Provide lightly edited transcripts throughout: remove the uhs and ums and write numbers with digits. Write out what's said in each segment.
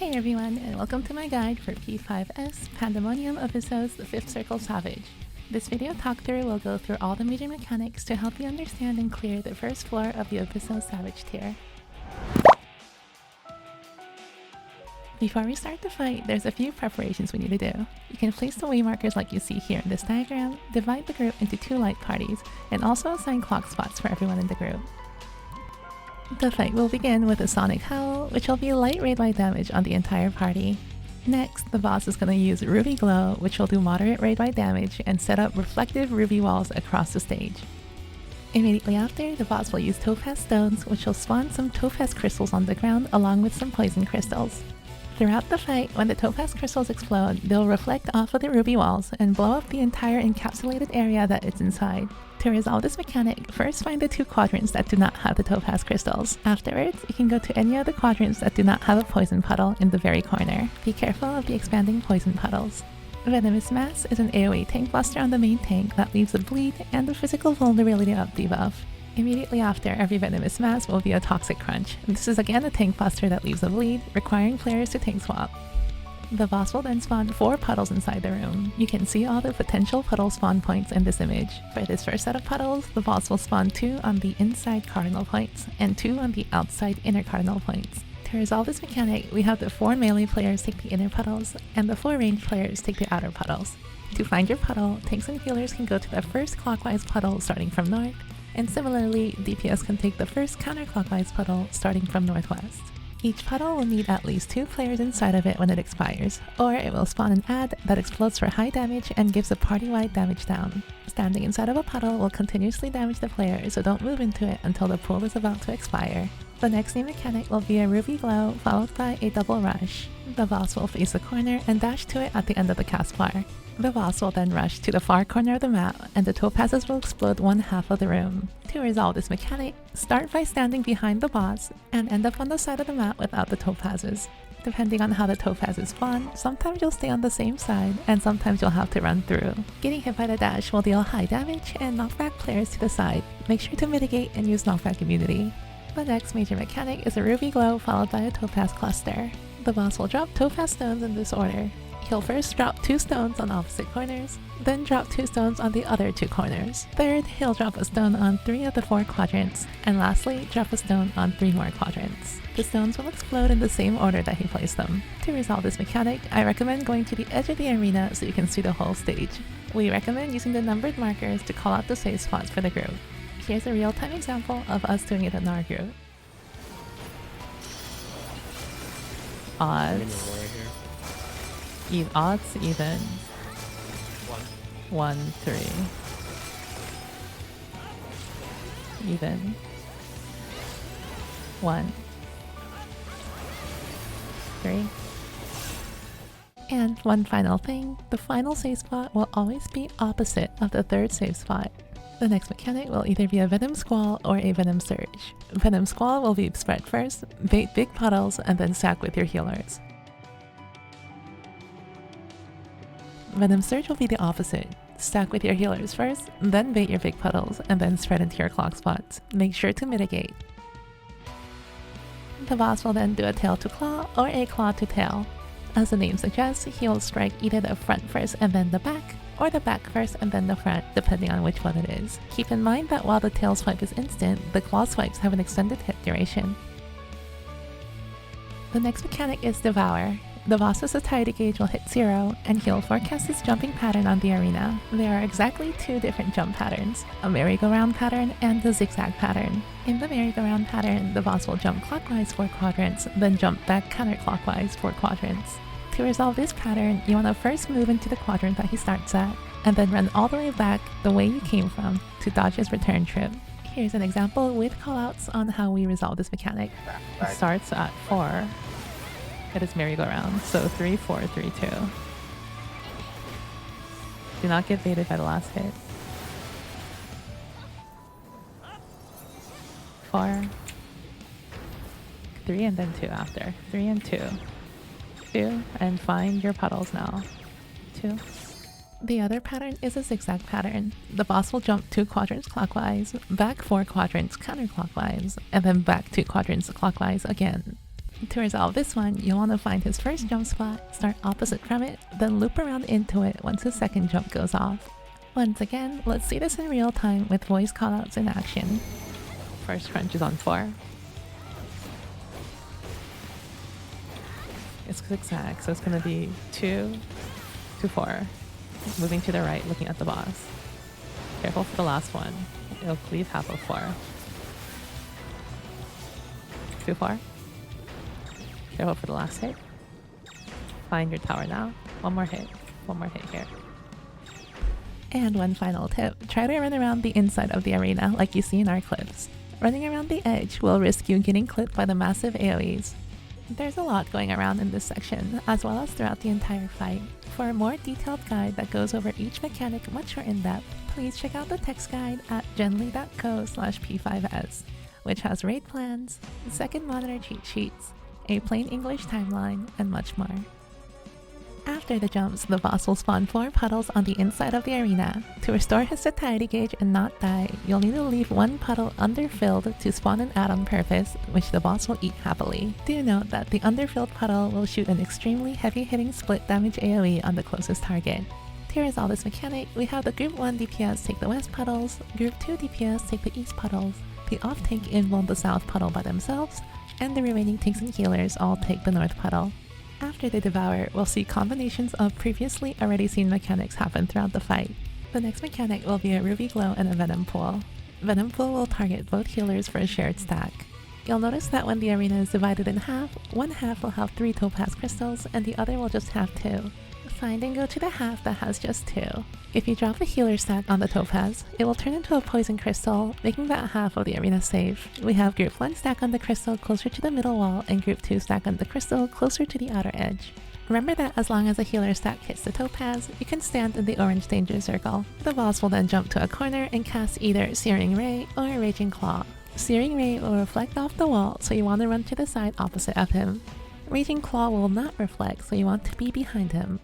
Hey everyone, and welcome to my guide for P5S, Pandaemonium, Abyssos, the 5th Circle Savage. This video talkthrough will go through all the major mechanics to help you understand and clear the first floor of the Abyssos Savage tier. Before we start the fight, there's a few preparations we need to do. You can place the way markers like you see here in this diagram, divide the group into 2 light parties, and also assign clock spots for everyone in the group. The fight will begin with a Sonic Howl, which will be light raid by damage on the entire party. Next, the boss is going to use Ruby Glow, which will do moderate raid by damage and set up reflective ruby walls across the stage. Immediately after, the boss will use Topaz Stones, which will spawn some Topaz crystals on the ground along with some poison crystals. Throughout the fight, when the Topaz crystals explode, they'll reflect off of the ruby walls and blow up the entire encapsulated area that it's inside. To resolve this mechanic, first find the 2 quadrants that do not have the Topaz crystals. Afterwards, you can go to any of the quadrants that do not have a poison puddle in the very corner. Be careful of the expanding poison puddles. Venomous Mass is an AoE tank buster on the main tank that leaves a bleed and the physical vulnerability up debuff. Immediately after every Venomous Mass will be a Toxic Crunch. This is again a tank buster that leaves a bleed, requiring players to tank swap. The boss will then spawn 4 puddles inside the room. You can see all the potential puddle spawn points in this image. For this first set of puddles, the boss will spawn 2 on the inside cardinal points and 2 on the outside inner cardinal points. To resolve this mechanic, we have the 4 melee players take the inner puddles and the 4 ranged players take the outer puddles. To find your puddle, tanks and healers can go to the first clockwise puddle starting from north, and similarly, DPS can take the first counterclockwise puddle starting from northwest. Each puddle will need at least 2 players inside of it when it expires, or it will spawn an ad that explodes for high damage and gives a party-wide damage down. Standing inside of a puddle will continuously damage the player, so don't move into it until the pool is about to expire. The next new mechanic will be a Ruby Glow followed by a double rush. The boss will face the corner and dash to it at the end of the cast bar. The boss will then rush to the far corner of the map, and the topazes will explode one half of the room. To resolve this mechanic, start by standing behind the boss and end up on the side of the map without the topazes. Depending on how the topazes spawn, sometimes you'll stay on the same side, and sometimes you'll have to run through. Getting hit by the dash will deal high damage and knock back players to the side. Make sure to mitigate and use knockback immunity. The next major mechanic is a Ruby Glow followed by a Topaz Cluster. The boss will drop Topaz Stones in this order. He'll first drop 2 stones on opposite corners, then drop 2 stones on the other 2 corners. Third, he'll drop a stone on 3 of the 4 quadrants, and lastly, drop a stone on 3 more quadrants. The stones will explode in the same order that he placed them. To resolve this mechanic, I recommend going to the edge of the arena so you can see the whole stage. We recommend using the numbered markers to call out the safe spots for the group. Here's a real-time example of us doing it in our group. Odds. Odds, even. 1, 3. Even. 1. 3. And one final thing, the final save spot will always be opposite of the 3rd save spot. The next mechanic will either be a Venom Squall or a Venom Surge. Venom Squall will be spread first, bait big puddles, and then stack with your healers. Venom Surge will be the opposite. Stack with your healers first, then bait your big puddles, and then spread into your clock spots. Make sure to mitigate. The boss will then do a tail to claw or a claw to tail. As the name suggests, he will strike either the front first and then the back, or the back first and then the front, depending on which one it is. Keep in mind that while the tail swipe is instant, the claw swipes have an extended hit duration. The next mechanic is Devour. The boss's satiety gauge will hit 0, and he'll forecast his jumping pattern on the arena. There are exactly 2 different jump patterns, a merry-go-round pattern and the zigzag pattern. In the merry-go-round pattern, the boss will jump clockwise 4 quadrants, then jump back counterclockwise 4 quadrants. To resolve this pattern, you want to first move into the quadrant that he starts at, and then run all the way back the way you came from to dodge his return trip. Here's an example with callouts on how we resolve this mechanic. It starts at 4. It is merry-go-round, so 3, 4, 3, 2. Do not get baited by the last hit. 4, 3, and then 2 after. 3 and 2. 2, and find your puddles now. 2. The other pattern is a zigzag pattern. The boss will jump 2 quadrants clockwise, back 4 quadrants counterclockwise, and then back 2 quadrants clockwise again. To resolve this one, you'll want to find his first jump spot, start opposite from it, then loop around into it once his second jump goes off. Once again, let's see this in real time with voice callouts in action. First crunch is on 4. It's Zig Zag, so it's going to be 2 to 4. Moving to the right, looking at the boss. Careful for the last one. It'll cleave half of 4. 2 4. Careful for the last hit. Find your tower now. One more hit. One more hit here. And one final tip. Try to run around the inside of the arena like you see in our clips. Running around the edge will risk you getting clipped by the massive AoEs. There's a lot going around in this section, as well as throughout the entire fight. For a more detailed guide that goes over each mechanic much more in depth, please check out the text guide at genly.co/P5S, which has raid plans, second monitor cheat sheets, a plain English timeline, and much more. After the jumps, the boss will spawn 4 puddles on the inside of the arena. To restore his satiety gauge and not die, you'll need to leave 1 puddle underfilled to spawn an add-on purpose, which the boss will eat happily. Do note that the underfilled puddle will shoot an extremely heavy-hitting split damage AoE on the closest target. To resolve this mechanic, we have the Group 1 DPS take the west puddles, Group 2 DPS take the east puddles, the off-tank involve the south puddle by themselves, and the remaining tanks and healers all take the north puddle. After the devour, we'll see combinations of previously already seen mechanics happen throughout the fight. The next mechanic will be a ruby glow and a venom pool. Venom pool will target both healers for a shared stack. You'll notice that when the arena is divided in half, one half will have 3 topaz crystals and the other will just have 2. Find and go to the half that has just 2. If you drop a healer stack on the topaz, it will turn into a poison crystal, making that half of the arena safe. We have group 1 stack on the crystal closer to the middle wall and group 2 stack on the crystal closer to the outer edge. Remember that as long as a healer stack hits the topaz, you can stand in the orange danger circle. The boss will then jump to a corner and cast either Searing Ray or Raging Claw. Searing Ray will reflect off the wall, so you want to run to the side opposite of him. Raging Claw will not reflect, so you want to be behind him.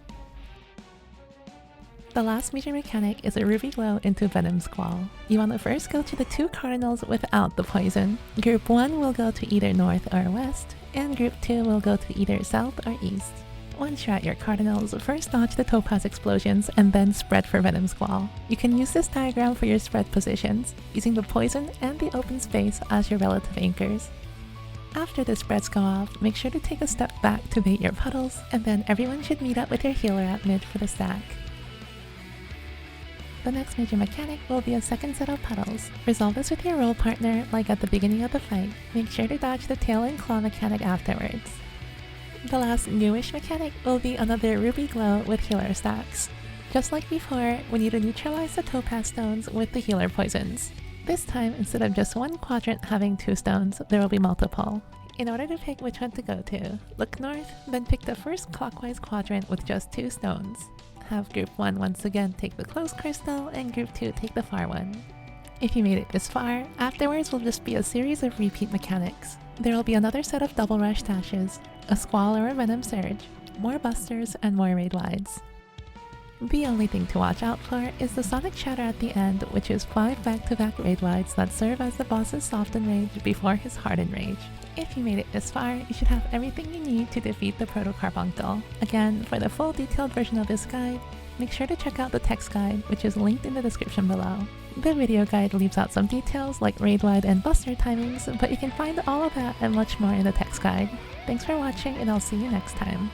The last major mechanic is a ruby glow into Venom Squall. You want to first go to the 2 cardinals without the poison. Group 1 will go to either north or west, and group 2 will go to either south or east. Once you're at your cardinals, first dodge the topaz explosions and then spread for Venom Squall. You can use this diagram for your spread positions, using the poison and the open space as your relative anchors. After the spreads go off, make sure to take a step back to bait your puddles, and then everyone should meet up with your healer at mid for the stack. The next major mechanic will be a second set of puddles. Resolve this with your role partner like at the beginning of the fight. Make sure to dodge the tail and claw mechanic afterwards. The last newish mechanic will be another ruby glow with healer stacks. Just like before, we need to neutralize the topaz stones with the healer poisons. This time, instead of just 1 quadrant having 2 stones, there will be multiple. In order to pick which one to go to, look north, then pick the first clockwise quadrant with just 2 stones. Have group 1 once again take the close crystal and group 2 take the far one. If you made it this far, afterwards will just be a series of repeat mechanics. There will be another set of double rush dashes, a squall or a venom surge, more busters, and more raid wides. The only thing to watch out for is the sonic shatter at the end, which is 5 back-to-back raid wides that serve as the boss's soften rage before his harden rage. If you made it this far, you should have everything you need to defeat the Proto-Carbuncle. Again, for the full detailed version of this guide, make sure to check out the text guide, which is linked in the description below. The video guide leaves out some details like raid wide and buster timings, but you can find all of that and much more in the text guide. Thanks for watching, and I'll see you next time.